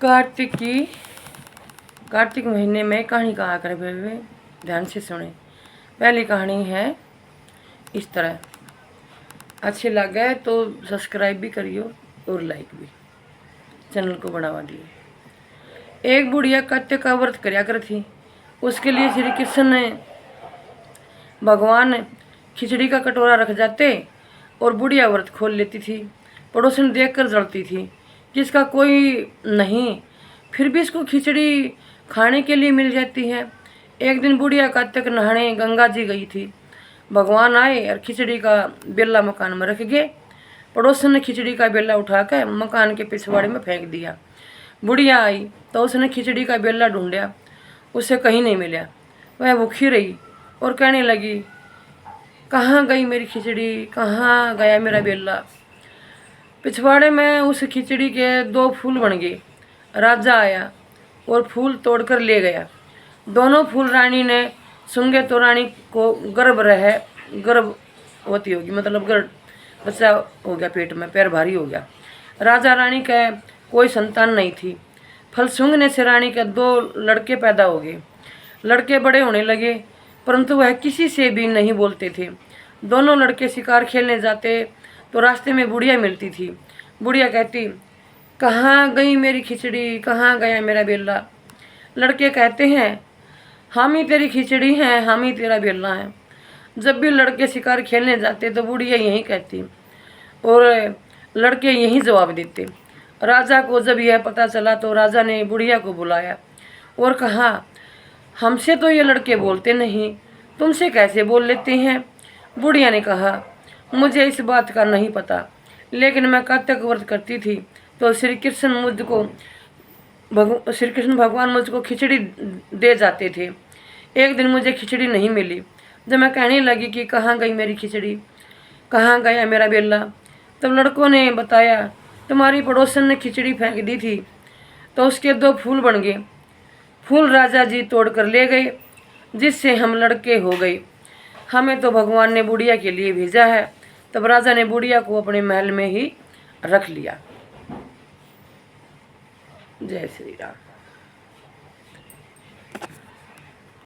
कार्तिक महीने में कहानी कहा कर हुए ध्यान से सुने। पहली कहानी है इस तरह। अच्छे लगे तो सब्सक्राइब भी करियो और लाइक भी, चैनल को बढ़ावा दिए। एक बुढ़िया कार्तिक का व्रत करया कर थी। उसके लिए श्री कृष्ण ने भगवान खिचड़ी का कटोरा रख जाते और बुढ़िया व्रत खोल लेती थी। पड़ोसन देख कर जलती थी कि इसका कोई नहीं, फिर भी इसको खिचड़ी खाने के लिए मिल जाती है। एक दिन बुढ़िया कार्तिक नहाने गंगा जी गई थी। भगवान आए और खिचड़ी का बेला मकान में रख गए। पड़ोसन ने खिचड़ी का बेला उठाकर मकान के पिछवाड़े में फेंक दिया। बुढ़िया आई तो उसने खिचड़ी का बेला ढूंढा, उसे कहीं नहीं मिला। वह भूखी रही और कहने लगी, कहाँ गई मेरी खिचड़ी, कहाँ गया मेरा बेला। पिछवाड़े में उस खिचड़ी के 2 फूल बन गए। राजा आया और फूल तोड़कर ले गया। दोनों फूल रानी ने सूंघे तो रानी को गर्भवती होगी, मतलब बच्चा हो गया, पेट में पैर भारी हो गया। राजा रानी का कोई संतान नहीं थी। फल सूंघने से रानी के 2 लड़के पैदा हो गए। लड़के बड़े होने लगे परंतु वह किसी से भी नहीं बोलते थे। दोनों लड़के शिकार खेलने जाते तो रास्ते में बुढ़िया मिलती थी। बुढ़िया कहती, कहाँ गई मेरी खिचड़ी, कहाँ गया मेरा बेला। लड़के कहते हैं, हम ही तेरी खिचड़ी हैं, हम ही तेरा बेला है। जब भी लड़के शिकार खेलने जाते तो बुढ़िया यही कहती और लड़के यही जवाब देते। राजा को जब यह पता चला तो राजा ने बुढ़िया को बुलाया और कहा, हमसे तो ये लड़के बोलते नहीं, तुमसे कैसे बोल लेते हैं। बुढ़िया ने कहा, मुझे इस बात का नहीं पता, लेकिन मैं कार्तिक व्रत करती थी तो श्री कृष्ण भगवान मुझको खिचड़ी दे जाते थे। एक दिन मुझे खिचड़ी नहीं मिली। जब मैं कहने लगी कि कहाँ गई मेरी खिचड़ी, कहाँ गया मेरा बेला, तब लड़कों ने बताया, तुम्हारी पड़ोसन ने खिचड़ी फेंक दी थी तो उसके 2 फूल बन गए। फूल राजा जी तोड़ कर ले गए, जिससे हम लड़के हो गए। हमें तो भगवान ने बुढ़िया के लिए भेजा है। तब राजा ने बुढ़िया को अपने महल में ही रख लिया। जय श्री राम।